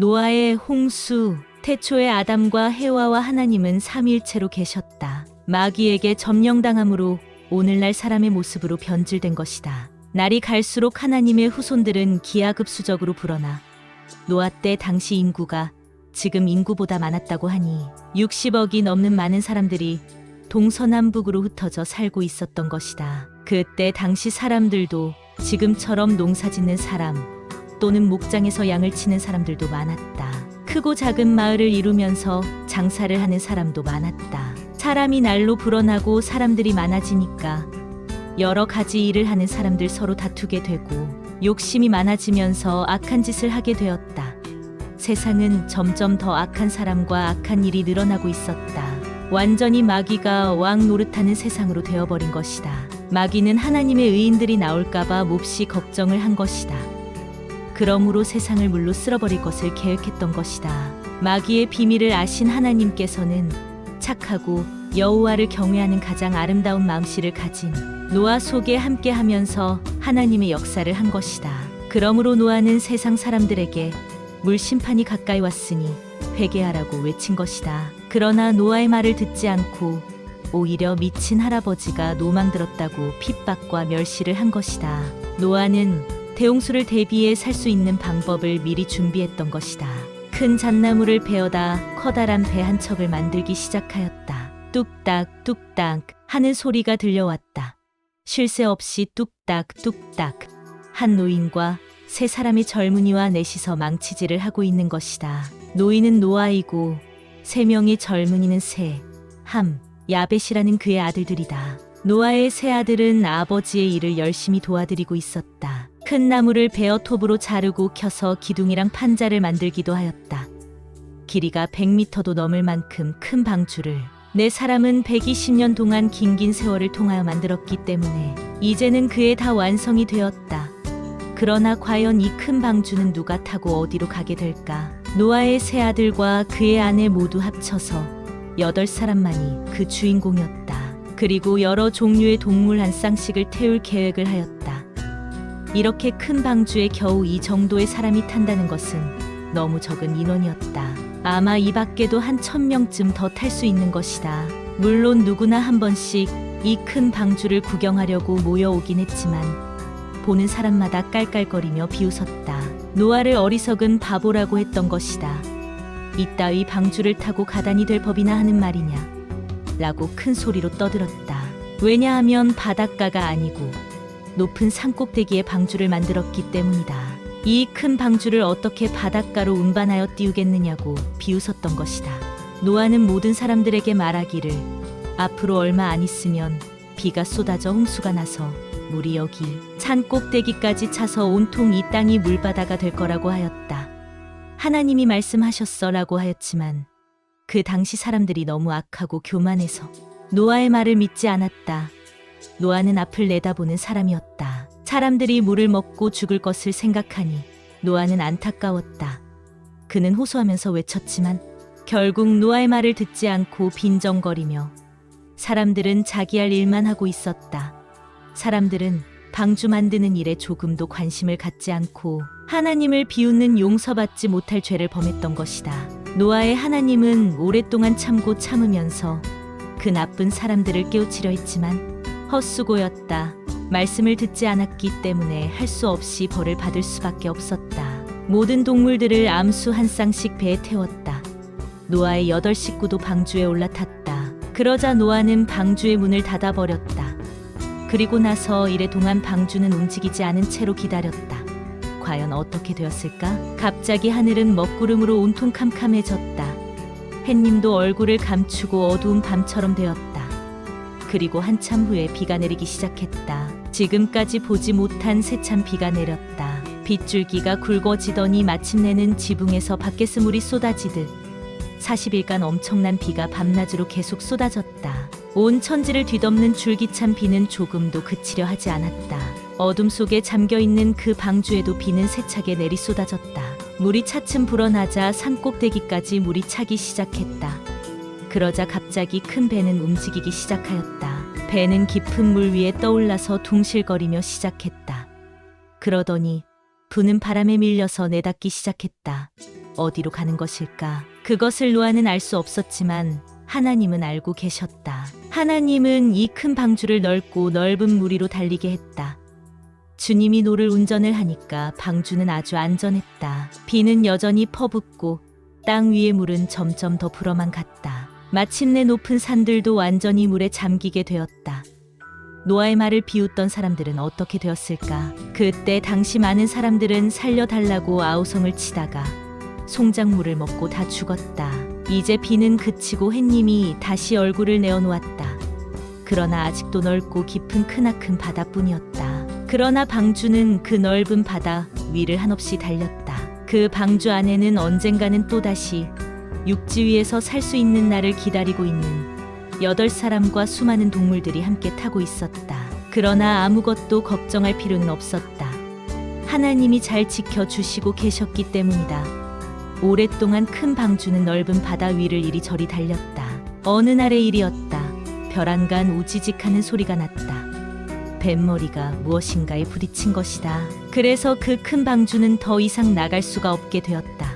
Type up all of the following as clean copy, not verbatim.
노아의 홍수, 태초의 아담과 해와와 하나님은 삼위일체로 계셨다. 마귀에게 점령당함으로 오늘날 사람의 모습으로 변질된 것이다. 날이 갈수록 하나님의 후손들은 기하급수적으로 불어나 노아 때 당시 인구가 지금 인구보다 많았다고 하니 60억이 넘는 많은 사람들이 동서남북으로 흩어져 살고 있었던 것이다. 그때 당시 사람들도 지금처럼 농사짓는 사람 또는 목장에서 양을 치는 사람들도 많았다. 크고 작은 마을을 이루면서 장사를 하는 사람도 많았다. 사람이 날로 불어나고 사람들이 많아지니까 여러 가지 일을 하는 사람들 서로 다투게 되고 욕심이 많아지면서 악한 짓을 하게 되었다. 세상은 점점 더 악한 사람과 악한 일이 늘어나고 있었다. 완전히 마귀가 왕 노릇하는 세상으로 되어버린 것이다. 마귀는 하나님의 의인들이 나올까봐 몹시 걱정을 한 것이다. 그러므로 세상을 물로 쓸어버릴 것을 계획했던 것이다. 마귀의 비밀을 아신 하나님께서는 착하고 여호와를 경외하는 가장 아름다운 마음씨를 가진 노아 속에 함께하면서 하나님의 역사를 한 것이다. 그러므로 노아는 세상 사람들에게 물 심판이 가까이 왔으니 회개하라고 외친 것이다. 그러나 노아의 말을 듣지 않고 오히려 미친 할아버지가 노망들었다고 핍박과 멸시를 한 것이다. 노아는 대홍수를 대비해 살 수 있는 방법을 미리 준비했던 것이다. 큰 잣나무를 베어다 커다란 배 한 척을 만들기 시작하였다. 뚝딱 뚝딱 하는 소리가 들려왔다. 쉴 새 없이 뚝딱 뚝딱 한 노인과 세 사람의 젊은이와 넷이서 망치질을 하고 있는 것이다. 노인은 노아이고 세 명의 젊은이는 세, 함, 야벳이라는 그의 아들들이다. 노아의 세 아들은 아버지의 일을 열심히 도와드리고 있었다. 큰 나무를 베어 톱으로 자르고 켜서 기둥이랑 판자를 만들기도 하였다. 길이가 100m도 넘을 만큼 큰 방주를 네 사람은 120년 동안 긴긴 세월을 통하여 만들었기 때문에 이제는 그에 다 완성이 되었다. 그러나 과연 이 큰 방주는 누가 타고 어디로 가게 될까? 노아의 세 아들과 그의 아내 모두 합쳐서 8사람만이 그 주인공이었다. 그리고 여러 종류의 동물 한 쌍씩을 태울 계획을 하였다. 이렇게 큰 방주에 겨우 이 정도의 사람이 탄다는 것은 너무 적은 인원이었다. 아마 이 밖에도 한 1000명쯤 더 탈 수 있는 것이다. 물론 누구나 한 번씩 이 큰 방주를 구경하려고 모여오긴 했지만 보는 사람마다 깔깔거리며 비웃었다. 노아를 어리석은 바보라고 했던 것이다. 이따위 방주를 타고 가다니 될 법이나 하는 말이냐 라고 큰 소리로 떠들었다. 왜냐하면 바닷가가 아니고 높은 산꼭대기에 방주를 만들었기 때문이다. 이 큰 방주를 어떻게 바닷가로 운반하여 띄우겠느냐고 비웃었던 것이다. 노아는 모든 사람들에게 말하기를 앞으로 얼마 안 있으면 비가 쏟아져 홍수가 나서 물이 여기 산꼭대기까지 차서 온통 이 땅이 물바다가 될 거라고 하였다. 하나님이 말씀하셨어라고 하였지만 그 당시 사람들이 너무 악하고 교만해서 노아의 말을 믿지 않았다. 노아는 앞을 내다보는 사람이었다. 사람들이 물을 먹고 죽을 것을 생각하니 노아는 안타까웠다. 그는 호소하면서 외쳤지만 결국 노아의 말을 듣지 않고 빈정거리며 사람들은 자기 할 일만 하고 있었다. 사람들은 방주 만드는 일에 조금도 관심을 갖지 않고 하나님을 비웃는 용서받지 못할 죄를 범했던 것이다. 노아의 하나님은 오랫동안 참고 참으면서 그 나쁜 사람들을 깨우치려 했지만 헛수고였다. 말씀을 듣지 않았기 때문에 할 수 없이 벌을 받을 수밖에 없었다. 모든 동물들을 암수 한 쌍씩 배에 태웠다. 노아의 8식구도 방주에 올라탔다. 그러자 노아는 방주의 문을 닫아버렸다. 그리고 나서 이래 동안 방주는 움직이지 않은 채로 기다렸다. 과연 어떻게 되었을까? 갑자기 하늘은 먹구름으로 온통 캄캄해졌다. 햇님도 얼굴을 감추고 어두운 밤처럼 되었다. 그리고 한참 후에 비가 내리기 시작했다. 지금까지 보지 못한 세찬 비가 내렸다. 빗줄기가 굵어지더니 마침내는 지붕에서 밖에서 물이 쏟아지듯 40일간 엄청난 비가 밤낮으로 계속 쏟아졌다. 온 천지를 뒤덮는 줄기찬 비는 조금도 그치려 하지 않았다. 어둠 속에 잠겨있는 그 방주에도 비는 세차게 내리 쏟아졌다. 물이 차츰 불어나자 산꼭대기까지 물이 차기 시작했다. 그러자 갑자기 큰 배는 움직이기 시작하였다. 배는 깊은 물 위에 떠올라서 둥실거리며 시작했다. 그러더니 부는 바람에 밀려서 내닫기 시작했다. 어디로 가는 것일까? 그것을 노아는 알 수 없었지만 하나님은 알고 계셨다. 하나님은 이 큰 방주를 넓고 넓은 물 위로 달리게 했다. 주님이 노를 운전을 하니까 방주는 아주 안전했다. 비는 여전히 퍼붓고 땅 위의 물은 점점 더 불어만 갔다. 마침내 높은 산들도 완전히 물에 잠기게 되었다. 노아의 말을 비웃던 사람들은 어떻게 되었을까? 그때 당시 많은 사람들은 살려달라고 아우성을 치다가 송작물을 먹고 다 죽었다. 이제 비는 그치고 햇님이 다시 얼굴을 내어놓았다. 그러나 아직도 넓고 깊은 크나큰 바다뿐이었다. 그러나 방주는 그 넓은 바다 위를 한없이 달렸다. 그 방주 안에는 언젠가는 또다시 육지 위에서 살 수 있는 날을 기다리고 있는 8사람과 수많은 동물들이 함께 타고 있었다. 그러나 아무것도 걱정할 필요는 없었다. 하나님이 잘 지켜주시고 계셨기 때문이다. 오랫동안 큰 방주는 넓은 바다 위를 이리저리 달렸다. 어느 날의 일이었다. 벼랑간 우지직하는 소리가 났다. 뱃머리가 무엇인가에 부딪힌 것이다. 그래서 그 큰 방주는 더 이상 나갈 수가 없게 되었다.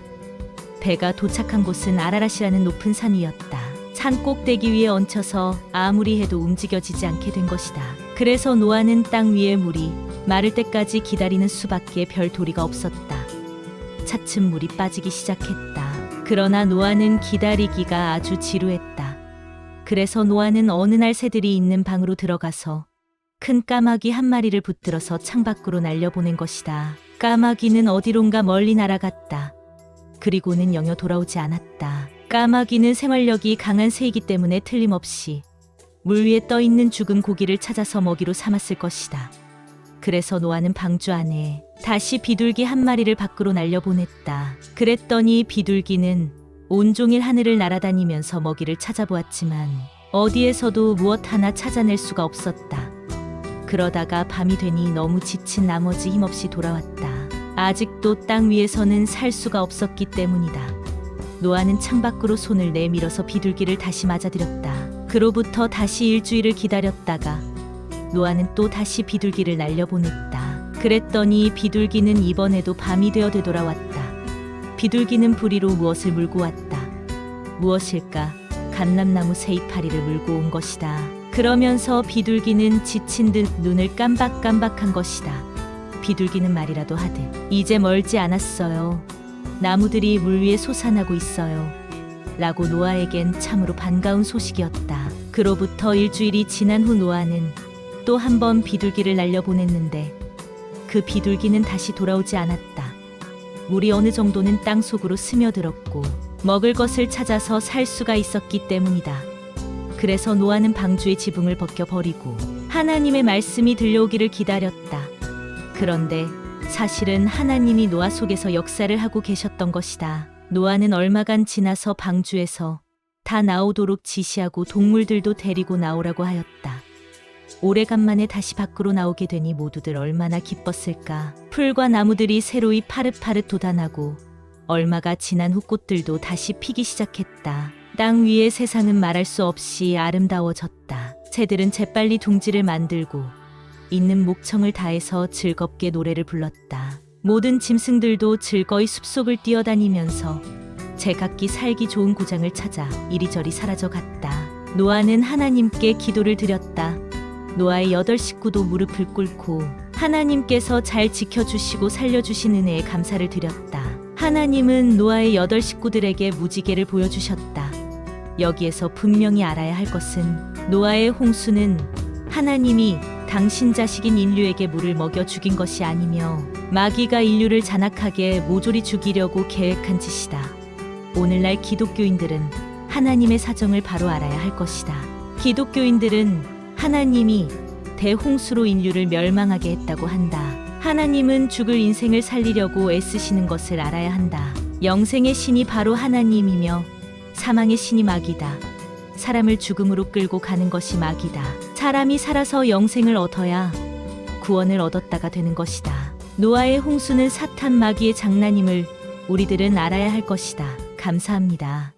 배가 도착한 곳은 아라랏이라는 높은 산 위였다. 산 꼭대기 위에 얹혀서 아무리 해도 움직여지지 않게 된 것이다. 그래서 노아는 땅 위의 물이 마를 때까지 기다리는 수밖에 별 도리가 없었다. 차츰 물이 빠지기 시작했다. 그러나 노아는 기다리기가 아주 지루했다. 그래서 노아는 어느 날 새들이 있는 방으로 들어가서 큰 까마귀 한 마리를 붙들어서 창밖으로 날려보낸 것이다. 까마귀는 어디론가 멀리 날아갔다. 그리고는 영영 돌아오지 않았다. 까마귀는 생활력이 강한 새이기 때문에 틀림없이 물 위에 떠있는 죽은 고기를 찾아서 먹이로 삼았을 것이다. 그래서 노아는 방주 안에 다시 비둘기 한 마리를 밖으로 날려보냈다. 그랬더니 비둘기는 온종일 하늘을 날아다니면서 먹이를 찾아보았지만 어디에서도 무엇 하나 찾아낼 수가 없었다. 그러다가 밤이 되니 너무 지친 나머지 힘없이 돌아왔다. 아직도 땅 위에서는 살 수가 없었기 때문이다. 노아는 창밖으로 손을 내밀어서 비둘기를 다시 맞아들였다. 그로부터 다시 일주일을 기다렸다가 노아는 또 다시 비둘기를 날려보냈다. 그랬더니 비둘기는 이번에도 밤이 되어 되돌아왔다. 비둘기는 부리로 무엇을 물고 왔다. 무엇일까? 감람나무 새 이파리를 물고 온 것이다. 그러면서 비둘기는 지친 듯 눈을 깜박깜박한 것이다. 비둘기는 말이라도 하듯 이제 멀지 않았어요. 나무들이 물 위에 솟아나고 있어요. 라고 노아에겐 참으로 반가운 소식이었다. 그로부터 일주일이 지난 후 노아는 또 한 번 비둘기를 날려보냈는데 그 비둘기는 다시 돌아오지 않았다. 물이 어느 정도는 땅 속으로 스며들었고 먹을 것을 찾아서 살 수가 있었기 때문이다. 그래서 노아는 방주의 지붕을 벗겨버리고 하나님의 말씀이 들려오기를 기다렸다. 그런데 사실은 하나님이 노아 속에서 역사를 하고 계셨던 것이다. 노아는 얼마간 지나서 방주에서 다 나오도록 지시하고 동물들도 데리고 나오라고 하였다. 오래간만에 다시 밖으로 나오게 되니 모두들 얼마나 기뻤을까. 풀과 나무들이 새로이 파릇파릇 돋아나고 얼마가 지난 후 꽃들도 다시 피기 시작했다. 땅 위의 세상은 말할 수 없이 아름다워졌다. 새들은 재빨리 둥지를 만들고 있는 목청을 다해서 즐겁게 노래를 불렀다. 모든 짐승들도 즐거이 숲속을 뛰어다니면서 제각기 살기 좋은 고장을 찾아 이리저리 사라져갔다. 노아는 하나님께 기도를 드렸다. 노아의 8 식구도 무릎을 꿇고 하나님께서 잘 지켜주시고 살려주신 은혜에 감사를 드렸다. 하나님은 노아의 8 식구들에게 무지개를 보여주셨다. 여기에서 분명히 알아야 할 것은 노아의 홍수는 하나님이 당신 자식인 인류에게 물을 먹여 죽인 것이 아니며 마귀가 인류를 잔악하게 모조리 죽이려고 계획한 짓이다. 오늘날 기독교인들은 하나님의 사정을 바로 알아야 할 것이다. 기독교인들은 하나님이 대홍수로 인류를 멸망하게 했다고 한다. 하나님은 죽을 인생을 살리려고 애쓰시는 것을 알아야 한다. 영생의 신이 바로 하나님이며 사망의 신이 마귀다. 사람을 죽음으로 끌고 가는 것이 마귀다. 사람이 살아서 영생을 얻어야 구원을 얻었다가 되는 것이다. 노아의 홍수는 사탄 마귀의 장난임을 우리들은 알아야 할 것이다. 감사합니다.